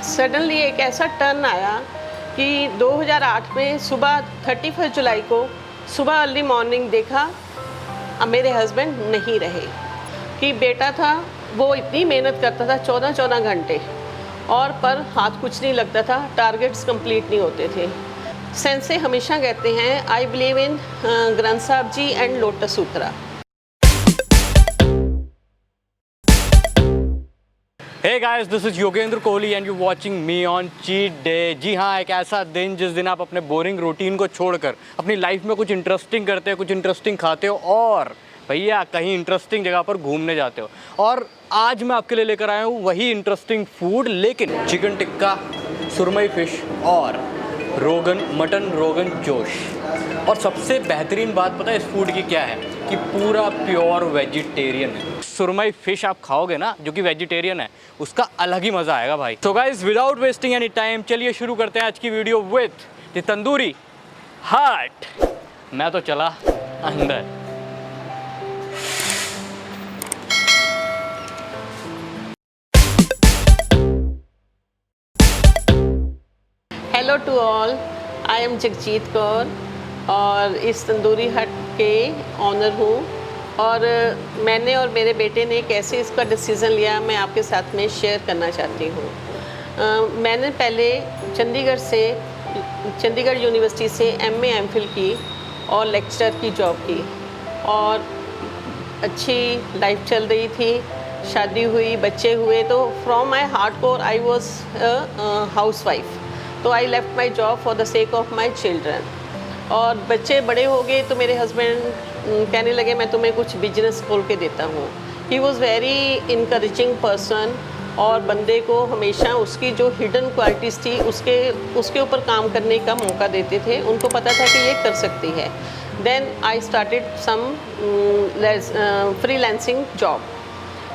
Suddenly एक ऐसा turn आया कि 2008 में सुबह 31 जुलाई को सुबह अर्ली मॉर्निंग देखा मेरे हस्बैंड नहीं रहे। कि बेटा था वो इतनी मेहनत करता था 14 घंटे और पर हाथ कुछ नहीं लगता था, टारगेट्स कंप्लीट नहीं होते थे। सेंसे हमेशा कहते हैं I believe in Granth Sahib ji and Lotus Sutra. Hey guys, this is Yogendra Kohli and you watching me on cheat day. जी हाँ, एक ऐसा दिन जिस दिन आप अपने बोरिंग रूटीन को छोड़कर अपनी लाइफ में कुछ इंटरेस्टिंग करते हो, कुछ इंटरेस्टिंग खाते हो और भैया कहीं इंटरेस्टिंग जगह पर घूमने जाते हो। और आज मैं आपके लिए लेकर आया हूँ वही इंटरेस्टिंग फूड, लेकिन चिकन टिक्का, सुरमई फ़िश और मटन रोगन जोश। और सबसे बेहतरीन बात पता है इस फूड की क्या है कि पूरा प्योर वेजिटेरियन है। सुरमई फ़िश आप खाओगे ना जो कि वेजिटेरियन है, उसका अलग ही मज़ा आएगा भाई। So guys, without wasting any time चलिए शुरू करते हैं आज की video with the tandoori heart. मैं तो चला अंदर। Hello to all, I am Jagjit Kaur और इस तंदूरी हट के ऑनर हूँ। और मैंने और मेरे बेटे ने कैसे इसका डिसीज़न लिया मैं आपके साथ में शेयर करना चाहती हूँ। मैंने पहले चंडीगढ़ यूनिवर्सिटी से MA MPhil की और लेक्चरर की जॉब की और अच्छी लाइफ चल रही थी। शादी हुई, बच्चे हुए, तो from my heart core I was housewife. तो I left my job for the sake of my children. और बच्चे बड़े हो गए तो मेरे हस्बैंड कहने लगे मैं तुम्हें कुछ बिजनेस खोल के देता हूँ। He was very encouraging person और बंदे को हमेशा उसकी जो हिडन क्वालिटीज़ थी उसके ऊपर काम करने का मौका देते थे। उनको पता था कि ये कर सकती है। Then I started some freelancing job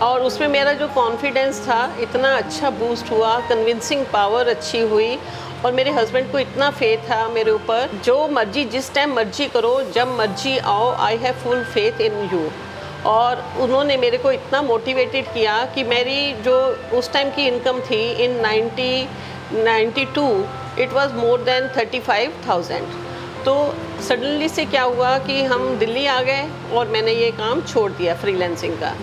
और उसमें मेरा जो कॉन्फिडेंस था इतना अच्छा बूस्ट हुआ, कन्विंसिंग पावर अच्छी हुई और मेरे हस्बैंड को इतना फेथ था मेरे ऊपर, जो मर्जी जिस टाइम मर्जी करो, जब मर्जी आओ, I have full faith in you. और उन्होंने मेरे को इतना मोटिवेटेड किया कि मेरी जो उस टाइम की इनकम थी इन 1992 इट वाज मोर देन 35,000। तो सडनली से क्या हुआ कि हम दिल्ली आ गए और मैंने ये काम छोड़ दिया फ्रीलांसिंग का।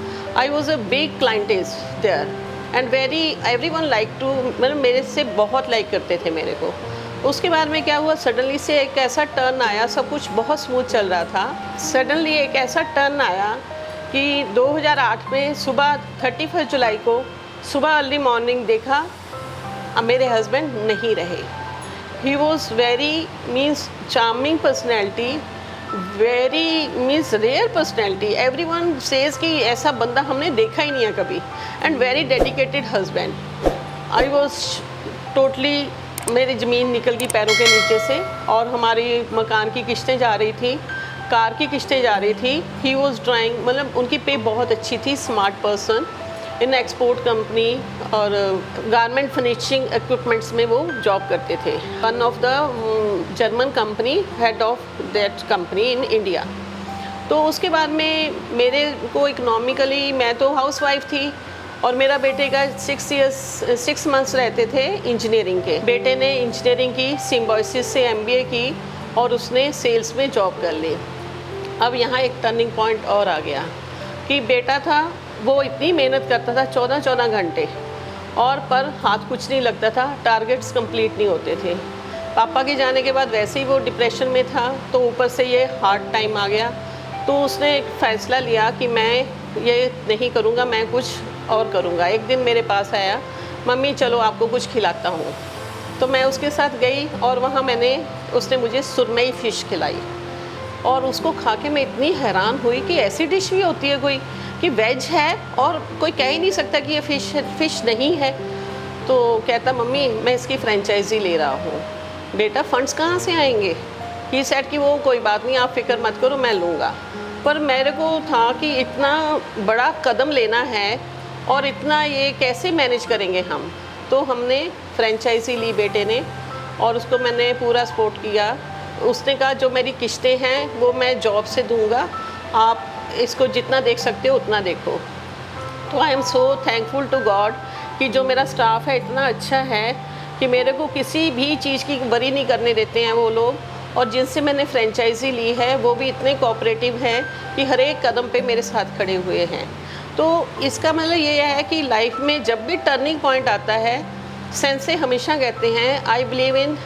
I was a big clientage there and everyone like to, मतलब मेरे से बहुत लाइक करते थे मेरे को। उसके बाद में क्या हुआ, सडनली से एक ऐसा टर्न आया, सब कुछ बहुत स्मूथ चल रहा था। सडनली एक ऐसा टर्न आया कि 2008 में सुबह 31 जुलाई को सुबह अर्ली मॉर्निंग देखा मेरे हस्बैंड नहीं रहे। He was very charming personality, very rare personality. Everyone says कि ऐसा बंदा हमने देखा ही नहीं है कभी। And very dedicated husband. I was totally, मेरी ज़मीन निकल गई पैरों के नीचे से और हमारी मकान की किस्तें जा रही थी, कार की किस्तें जा रही थी। ही वॉज ड्राइंग, मतलब उनकी पे बहुत अच्छी थी, smart person in export company और गारमेंट फिनिशिंग इक्विपमेंट्स में वो जॉब करते थे। One of the German company, head of that company in India. तो उसके बाद में मेरे को इकोनॉमिकली, मैं तो हाउस वाइफ थी और मेरा बेटे का 6 मंथ्स रहते थे इंजीनियरिंग के। बेटे ने इंजीनियरिंग की, सिम्बायोसिस से MBA की और उसने सेल्स में जॉब कर ली। अब यहाँ एक टर्निंग पॉइंट और आ गया कि बेटा था वो इतनी मेहनत करता था 14 घंटे और पर हाथ कुछ नहीं लगता था, टारगेट्स कंप्लीट नहीं होते थे। पापा के जाने के बाद वैसे ही वो डिप्रेशन में था, तो ऊपर से ये हार्ड टाइम आ गया। तो उसने एक फ़ैसला लिया कि मैं ये नहीं करूँगा, मैं कुछ और करूँगा। एक दिन मेरे पास आया, मम्मी चलो आपको कुछ खिलाता हूँ। तो मैं उसके साथ गई और वहाँ उसने मुझे सुरमई फ़िश खिलाई और उसको खा के मैं इतनी हैरान हुई कि ऐसी डिश भी होती है कोई कि वेज है और कोई कह ही नहीं सकता कि ये फ़िश नहीं है। तो कहता मम्मी मैं इसकी फ्रेंचाइजी ले रहा हूँ। बेटा फंड्स कहाँ से आएंगे? ही सेड कि वो कोई बात नहीं, आप फिक्र मत करो, मैं लूँगा। पर मेरे को था कि इतना बड़ा कदम लेना है और इतना ये कैसे मैनेज करेंगे हम। तो हमने फ्रेंचाइजी ली बेटे ने और उसको मैंने पूरा सपोर्ट किया। उसने कहा जो मेरी किस्तें हैं वो मैं जॉब से दूंगा, आप इसको जितना देख सकते हो उतना देखो। तो I am so thankful to God कि जो मेरा स्टाफ है इतना अच्छा है कि मेरे को किसी भी चीज़ की वरी नहीं करने देते हैं वो लोग, और जिनसे मैंने फ्रेंचाइजी ली है वो भी इतने कोऑपरेटिव हैं कि हर एक कदम पे मेरे साथ खड़े हुए हैं। तो इसका मतलब ये है कि लाइफ में जब भी टर्निंग पॉइंट आता है, सेंसे हमेशा कहते हैं I believe in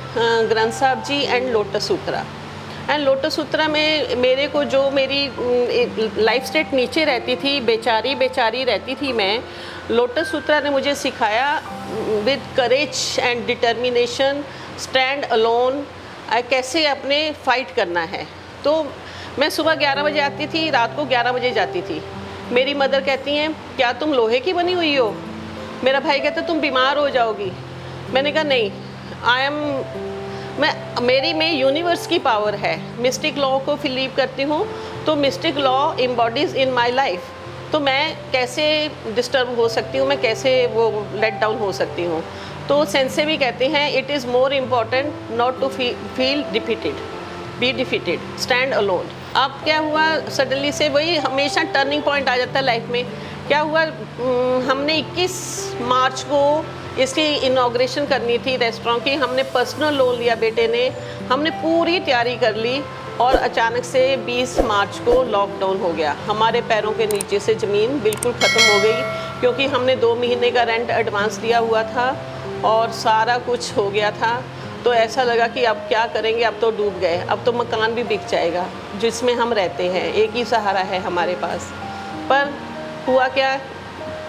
Granth Sahib ji and Lotus Sutra. And Lotus Sutra में मेरे को जो मेरी लाइफ स्टेट नीचे रहती थी, बेचारी रहती थी मैं, लोटस सूत्रा ने मुझे सिखाया with courage and determination, stand alone, कैसे अपने फाइट करना है। तो मैं सुबह 11 बजे आती थी, रात को 11 बजे जाती थी। मेरी मदर कहती हैं क्या तुम लोहे की बनी हुई हो? मेरा भाई कहता तुम बीमार हो जाओगी। मैंने कहा नहीं, मेरी में यूनिवर्स की पावर है, मिस्टिक लॉ को बिलीव करती हूँ, तो mistake law embodies in my life. तो मैं कैसे डिस्टर्ब हो सकती हूँ, मैं कैसे वो लेट डाउन हो सकती हूँ। तो सेंसे भी कहते हैं it is more important not to feel defeated, be defeated, stand alone. अब क्या हुआ, सडनली से वही हमेशा टर्निंग पॉइंट आ जाता है लाइफ में। क्या हुआ, हमने 21 मार्च को इसकी इनॉग्रेशन करनी थी रेस्टोरेंट की। हमने पर्सनल लोन लिया बेटे ने, हमने पूरी तैयारी कर ली, और अचानक से 20 मार्च को लॉकडाउन हो गया। हमारे पैरों के नीचे से ज़मीन बिल्कुल ख़त्म हो गई, क्योंकि हमने 2 महीने का रेंट एडवांस दिया हुआ था और सारा कुछ हो गया था। तो ऐसा लगा कि अब क्या करेंगे, अब तो डूब गए, अब तो मकान भी बिक जाएगा जिसमें हम रहते हैं, एक ही सहारा है हमारे पास। पर हुआ क्या,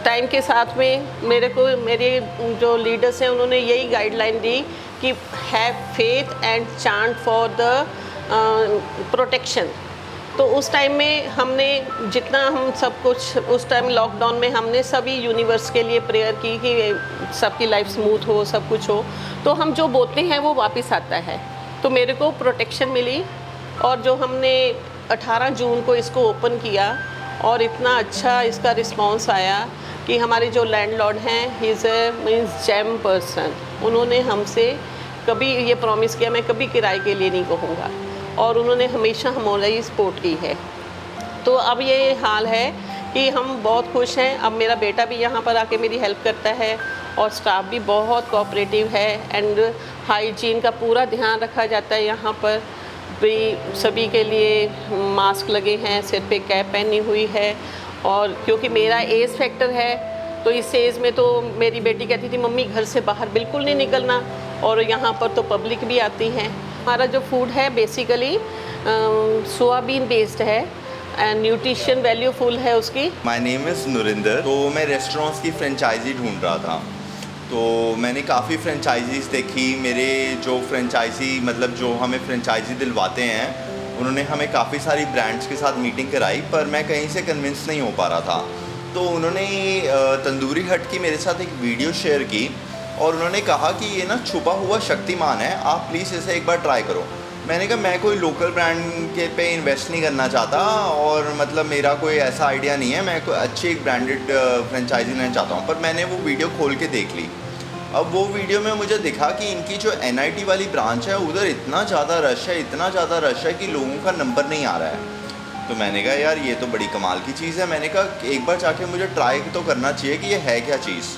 टाइम के साथ में मेरे जो लीडर्स हैं उन्होंने यही गाइडलाइन दी कि have faith and chant for the protection. तो उस टाइम में हमने जितना हम सब कुछ, उस टाइम लॉकडाउन में हमने सभी यूनिवर्स के लिए प्रेयर की कि सबकी लाइफ स्मूथ हो, सब कुछ हो। तो हम जो बोलते हैं वो वापस आता है। तो मेरे को प्रोटेक्शन मिली, और जो हमने 18 जून को इसको ओपन किया और इतना अच्छा इसका रिस्पांस आया कि हमारे जो लैंडलॉर्ड हैं, he is a means gem person. उन्होंने हमसे कभी ये प्रॉमिस किया मैं कभी किराए के लिए नहीं कहूँगा, और उन्होंने हमेशा हमारी सपोर्ट की है। तो अब ये हाल है कि हम बहुत खुश हैं। अब मेरा बेटा भी यहाँ पर आके मेरी हेल्प करता है, और स्टाफ भी बहुत कोऑपरेटिव है, एंड हाइजीन का पूरा ध्यान रखा जाता है। यहाँ पर भी सभी के लिए मास्क लगे हैं, सिर पे कैप पहनी हुई है, और क्योंकि मेरा एज फैक्टर है तो इस एज में तो मेरी बेटी कहती थी मम्मी घर से बाहर बिल्कुल नहीं निकलना, और यहाँ पर तो पब्लिक भी आती है। हमारा जो फूड है बेसिकली सोयाबीन बेस्ड है एंड न्यूट्रिशन वैल्यू फुल है उसकी। My name is Nurinder. तो मैं रेस्टोरेंट्स की फ्रेंचाइजी ढूंढ रहा था, तो मैंने काफ़ी फ्रेंचाइजीज़ देखी। मेरे जो फ्रेंचाइजी मतलब जो हमें फ्रेंचाइजी दिलवाते हैं उन्होंने हमें काफ़ी सारी ब्रांड्स के साथ मीटिंग कराई, पर मैं कहीं से कन्विंस नहीं हो पा रहा था। तो उन्होंने तंदूरी हट की मेरे साथ एक वीडियो शेयर की, और उन्होंने कहा कि ये ना छुपा हुआ शक्तिमान है, आप प्लीज़ इसे एक बार ट्राई करो। मैंने कहा मैं कोई लोकल ब्रांड के पे इन्वेस्ट नहीं करना चाहता, और मतलब मेरा कोई ऐसा आइडिया नहीं है, मैं कोई अच्छी एक ब्रांडेड फ्रेंचाइजी लेना चाहता हूँ। पर मैंने वो वीडियो खोल के देख ली। अब वो वीडियो में मुझे दिखा कि इनकी जो NIT वाली ब्रांच है उधर इतना ज़्यादा रश है, इतना ज़्यादा रश है कि लोगों का नंबर नहीं आ रहा है। तो मैंने कहा यार ये तो बड़ी कमाल की चीज़ है। मैंने कहा एक बार जाके मुझे ट्राई तो करना चाहिए कि ये है क्या चीज़।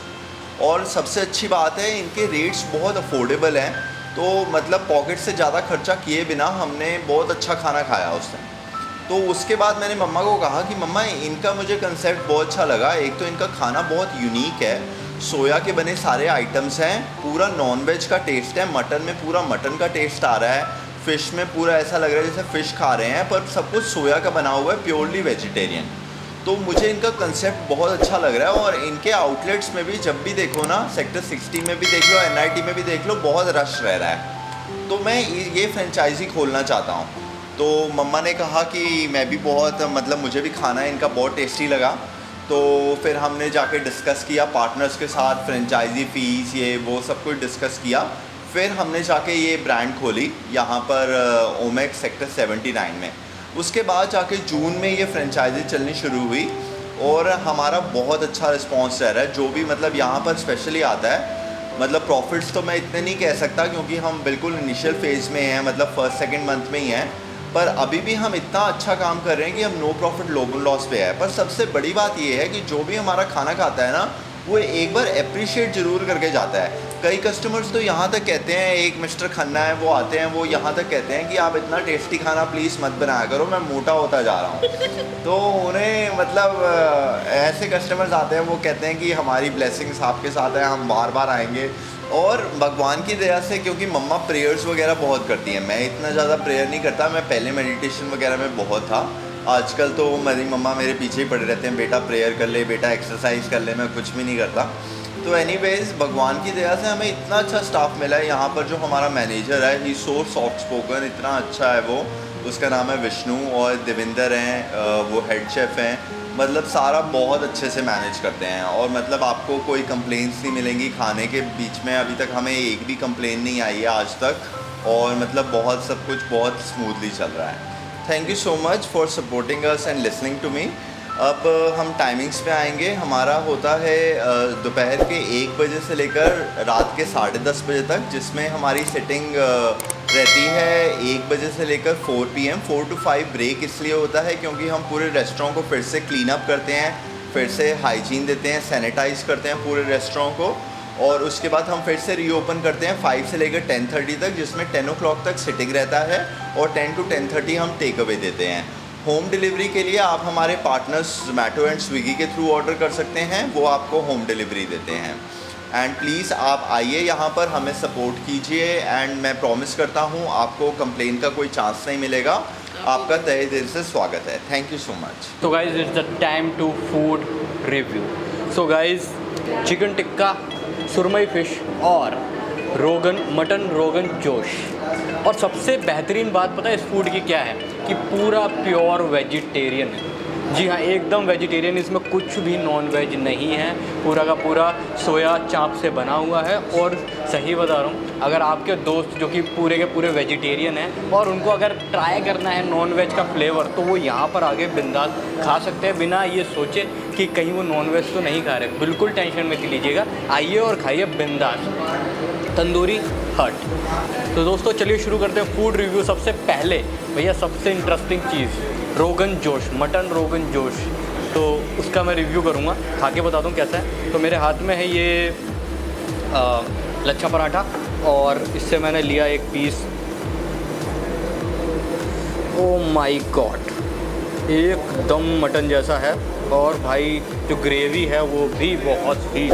और सबसे अच्छी बात है इनके रेट्स बहुत अफोर्डेबल हैं, तो मतलब पॉकेट से ज़्यादा खर्चा किए बिना हमने बहुत अच्छा खाना खाया उस टाइम। तो उसके बाद मैंने मम्मा को कहा कि मम्मा इनका मुझे कंसेप्ट बहुत अच्छा लगा। एक तो इनका खाना बहुत यूनिक है, सोया के बने सारे आइटम्स हैं, पूरा नॉन वेज का टेस्ट है, मटन में पूरा मटन का टेस्ट आ रहा है, फ़िश में पूरा ऐसा लग रहा है जैसे फ़िश खा रहे हैं, पर सब कुछ सोया का बना हुआ है, प्योरली वेजिटेरियन। तो मुझे इनका कंसेप्ट बहुत अच्छा लग रहा है। और इनके आउटलेट्स में भी जब भी देखो ना, सेक्टर 60 में भी देख लो, NIT में भी देख लो, बहुत रश रह रहा है। तो मैं ये फ्रेंचाइजी खोलना चाहता हूँ। तो मम्मा ने कहा कि मैं भी बहुत मतलब मुझे भी खाना इनका बहुत टेस्टी लगा। तो फिर हमने जाके डिस्कस किया पार्टनर्स के साथ, फ्रेंचाइजी फ़ीस ये वो सब कुछ डिस्कस किया। फिर हमने जाके ये ब्रांड खोली यहाँ पर ओमेक सेक्टर 79 में। उसके बाद जाके जून में ये फ्रेंचाइजी चलनी शुरू हुई, और हमारा बहुत अच्छा रिस्पांस रह रहा है। जो भी मतलब यहाँ पर स्पेशली आता है मतलब प्रॉफिट्स तो मैं इतने नहीं कह सकता क्योंकि हम बिल्कुल इनिशियल फेज़ में हैं, मतलब फर्स्ट सेकंड मंथ में ही हैं, पर अभी भी हम इतना अच्छा काम कर रहे हैं कि हम नो प्रॉफिट लो लॉस पे है। पर सबसे बड़ी बात ये है कि जो भी हमारा खाना खाता है ना, वो एक बार अप्रिशिएट ज़रूर करके जाता है। कई कस्टमर्स तो यहाँ तक कहते हैं, एक मिस्टर खन्ना है वो आते हैं, वो यहाँ तक कहते हैं कि आप इतना टेस्टी खाना प्लीज़ मत बनाया करो, मैं मोटा होता जा रहा हूँ। तो उन्हें मतलब ऐसे कस्टमर्स आते हैं, वो कहते हैं कि हमारी ब्लेसिंग्स आपके साथ है, हम बार बार आएंगे। और भगवान की दया से, क्योंकि मम्मा प्रेयर्स वगैरह बहुत करती हैं, मैं इतना ज़्यादा प्रेयर नहीं करता, मैं पहले मेडिटेशन वगैरह में बहुत था। आजकल तो मेरी मम्मा मेरे पीछे ही पड़े रहते हैं, बेटा प्रेयर कर ले, बेटा एक्सरसाइज कर ले, मैं कुछ भी नहीं करता। तो एनीवेज भगवान की दया से हमें इतना अच्छा स्टाफ मिला है यहाँ पर। जो हमारा मैनेजर है, ही सो सॉफ्ट स्पोकन, इतना अच्छा है वो, उसका नाम है विष्णु, और देविंदर हैं वो हेड शेफ़ हैं। मतलब सारा बहुत अच्छे से मैनेज करते हैं, और मतलब आपको कोई कंप्लेंट्स नहीं मिलेंगी खाने के बीच में। अभी तक हमें एक भी कंप्लेन नहीं आई है आज तक, और मतलब बहुत सब कुछ बहुत स्मूथली चल रहा है। Thank you so much for supporting us and listening to me. अब हम टाइमिंग्स पे आएंगे। हमारा होता है दोपहर के 1 बजे से लेकर रात के 10:30 बजे तक, जिसमें हमारी सिटिंग रहती है 1 बजे से लेकर 4 PM। 4 to 5 ब्रेक इसलिए होता है क्योंकि हम पूरे रेस्टोरेंट को फिर से क्लीन अप करते हैं, फिर से हाइजीन देते हैं, सैनिटाइज़ करते हैं पूरे रेस्टोरेंट को, और उसके बाद हम फिर से रीओपन करते हैं 5 से लेकर 10:30 तक, जिसमें 10 o'clock तक सिटिंग रहता है, और 10 to 10:30 हम टेक अवे देते हैं। होम डिलीवरी के लिए आप हमारे पार्टनर्स जोमेटो एंड स्विगी के थ्रू ऑर्डर कर सकते हैं, वो आपको होम डिलीवरी देते हैं। एंड प्लीज़ आप आइए यहाँ पर, हमें सपोर्ट कीजिए, एंड मैं प्रॉमिस करता हूँ आपको कंप्लेन का कोई चांस नहीं मिलेगा। आपका तहे दिल से स्वागत है। Thank you so much. तो guys it's the time to food review. So guys chicken tikka, surmai fish और मटन रोगन जोश। और सबसे बेहतरीन बात पता है इस फूड की क्या है, कि पूरा प्योर वेजिटेरियन है। जी हाँ, एकदम वेजिटेरियन, इसमें कुछ भी नॉन वेज नहीं है, पूरा का पूरा सोया चाप से बना हुआ है। और सही बता रहा हूँ, अगर आपके दोस्त जो कि पूरे के पूरे वेजिटेरियन हैं और उनको अगर ट्राई करना है नॉन वेज का फ्लेवर, तो वो यहाँ पर आके बिंदास खा सकते हैं, बिना ये सोचे कि कहीं वो नॉन वेज तो नहीं खा रहे। बिल्कुल टेंशन मत लीजिएगा, आइए और खाइए बिंदास। तंदूरी हट। तो दोस्तों चलिए शुरू करते हैं फूड रिव्यू। सबसे पहले भैया सबसे इंटरेस्टिंग चीज़ रोगन जोश, मटन रोगन जोश, तो उसका मैं रिव्यू करूँगा, खा के बता दूँ कैसा है। तो मेरे हाथ में है ये लच्छा पराठा, और इससे मैंने लिया एक पीस। ओ माय गॉड, एकदम मटन जैसा है, और भाई जो ग्रेवी है वो भी बहुत ही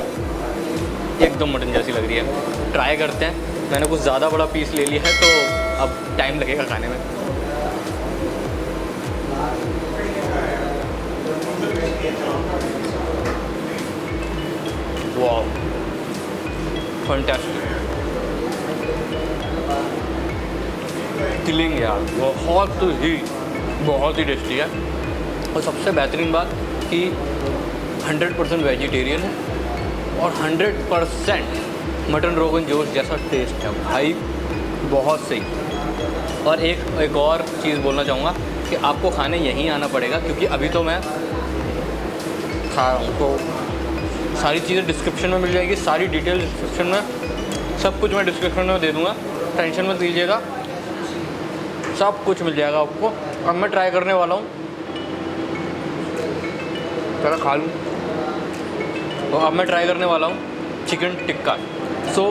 एकदम मटन जैसी लग रही है। ट्राई करते हैं। मैंने कुछ ज़्यादा बड़ा पीस ले लिया है, तो अब टाइम लगेगा खाने में। वाह, फैंटास्टिक, किलिंग यार, बहुत ही टेस्टी है। और सबसे बेहतरीन बात कि 100% वेजिटेरियन है, और 100% मटन रोगन जोश जैसा टेस्ट है भाई, बहुत सही। और एक और चीज़ बोलना चाहूँगा कि आपको खाने यहीं आना पड़ेगा, क्योंकि अभी तो मैं खा रहा हूँ, तो सारी चीज़ें डिस्क्रिप्शन में मिल जाएगी, सारी डिटेल डिस्क्रिप्शन में, सब कुछ मैं डिस्क्रिप्शन में दे दूँगा, टेंशन मत लीजिएगा, सब कुछ मिल जाएगा आपको। अब मैं ट्राई करने वाला हूँ, पहले खा लूँ। तो अब मैं ट्राई करने वाला हूँ चिकन टिक्का। सो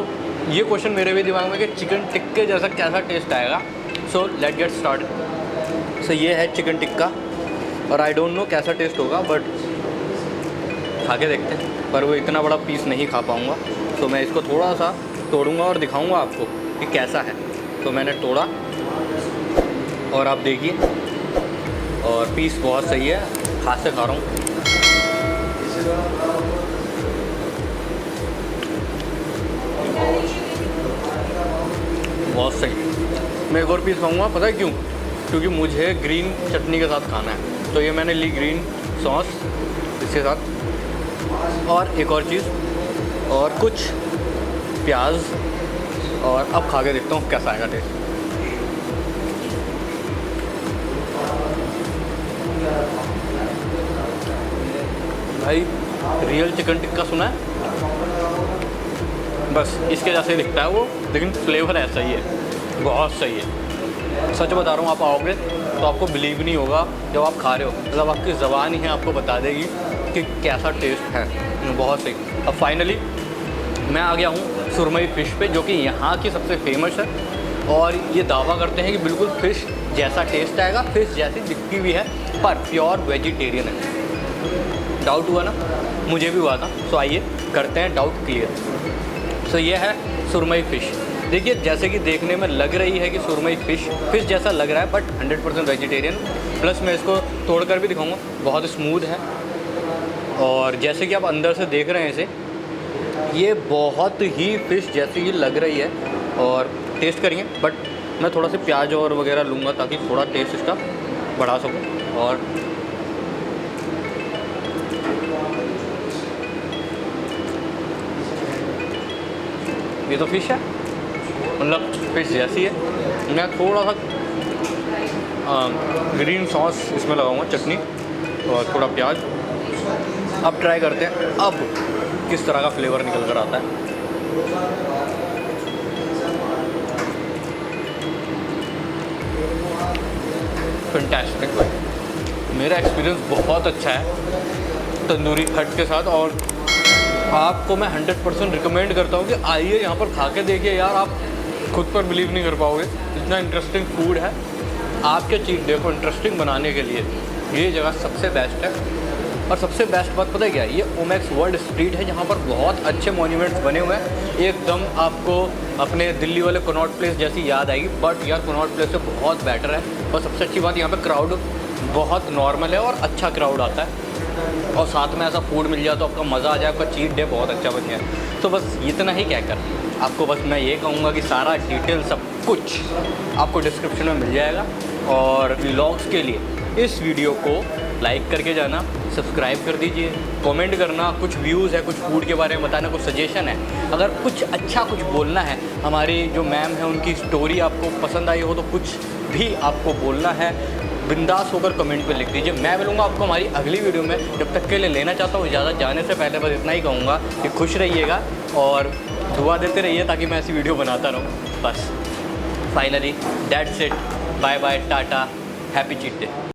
ये क्वेश्चन मेरे भी दिमाग में कि चिकन टिक्के जैसा कैसा टेस्ट आएगा। So let get start. सो ये है चिकन टिक्का, और आई डोंट नो कैसा टेस्ट होगा, बट खा के देखते हैं। पर वो इतना बड़ा पीस नहीं खा पाऊँगा, तो मैं इसको थोड़ा सा तोड़ूंगा और दिखाऊंगा आपको कि कैसा है। तो मैंने तोड़ा, और आप देखिए, और पीस बहुत सही है, हाथ से खा रहा हूँ। बहुत सही। मैं एक और पीस खाऊंगा, पता है क्यों? क्योंकि मुझे ग्रीन चटनी के साथ खाना है। तो ये मैंने ली ग्रीन सॉस इसके साथ, और एक और चीज़, और कुछ प्याज, और अब खा के देखता हूँ कैसा आएगा टेस्ट। भाई रियल चिकन टिक्का सुना है? बस इसके जैसे दिखता है वो, लेकिन फ्लेवर ऐसा ही है, बहुत सही है। सच बता रहा हूँ, आप आओगे तो आपको बिलीव नहीं होगा जब आप खा रहे हो, मतलब आपकी ज़बान ही है आपको बता देगी कि कैसा टेस्ट है, बहुत सही। अब फाइनली मैं आ गया हूँ सुरमई फ़िश पे, जो कि यहाँ की सबसे फेमस है और ये दावा करते हैं कि बिल्कुल फ़िश जैसा टेस्ट आएगा, फ़िश जैसी दिखती भी है, पर प्योर वेजिटेरियन है। डाउट हुआ ना, मुझे भी हुआ था। सो आइए करते हैं डाउट क्लियर। सो ये है सुरमई फ़िश। देखिए जैसे कि देखने में लग रही है कि सुरमई फ़िश जैसा लग रहा है, बट 100% वेजिटेरियन। प्लस मैं इसको तोड़कर भी दिखाऊंगा, बहुत स्मूथ है। और जैसे कि आप अंदर से देख रहे हैं इसे, ये बहुत ही फ़िश जैसी ही लग रही है। और टेस्ट करेंगे, बट मैं थोड़ा सा प्याज और वगैरह लूँगा ताकि थोड़ा टेस्ट इसका बढ़ा सकूँ। और ये तो फ़िश है, मतलब फ़िश जैसी है। मैं थोड़ा सा ग्रीन सॉस इसमें लगाऊंगा, चटनी और थोड़ा प्याज। अब ट्राई करते हैं अब किस तरह का फ्लेवर निकल कर आता है। फैंटास्टिक, मेरा एक्सपीरियंस बहुत अच्छा है तंदूरी हट के साथ। और आपको मैं 100% रिकमेंड करता हूँ कि आइए यहाँ पर खा के देखिए यार, आप खुद पर बिलीव नहीं कर पाओगे, इतना इंटरेस्टिंग फूड है। आपके चीट डे को इंटरेस्टिंग बनाने के लिए ये जगह सबसे बेस्ट है। और सबसे बेस्ट बात पता है क्या है, ये ओमेक्स वर्ल्ड स्ट्रीट है, जहाँ पर बहुत अच्छे मॉन्यूमेंट्स बने हुए हैं। एकदम आपको अपने दिल्ली वाले कनॉट प्लेस जैसी याद आएगी, बट यार कनॉट प्लेस से बहुत बेटर है। और सबसे अच्छी बात, यहाँ पे क्राउड बहुत नॉर्मल है और अच्छा क्राउड आता है। और साथ में ऐसा फूड मिल जाए तो आपका मज़ा आ जाए, आपका चीट डे बहुत अच्छा बन जाए। तो बस इतना ही कहकर आपको बस मैं ये कहूँगा कि सारा डिटेल सब कुछ आपको डिस्क्रिप्शन में मिल जाएगा। और व्लॉग्स के लिए इस वीडियो को लाइक करके जाना, सब्सक्राइब कर दीजिए, कमेंट करना, कुछ व्यूज़ है, कुछ फूड के बारे में बताना, कुछ सजेशन है, अगर कुछ अच्छा कुछ बोलना है, हमारी जो मैम है उनकी स्टोरी आपको पसंद आई हो तो कुछ भी आपको बोलना है, बिंदास होकर कमेंट पे लिख दीजिए। मैं मिलूँगा आपको हमारी अगली वीडियो में। जब तक के लिए लेना चाहता हूँ इजाज़त, जाने से पहले बस इतना ही कहूँगा कि खुश रहिएगा और दुआ देते रहिए ताकि मैं ऐसी वीडियो बनाता रहूँ। बस finally that's it, bye bye, tata, happy cheat day.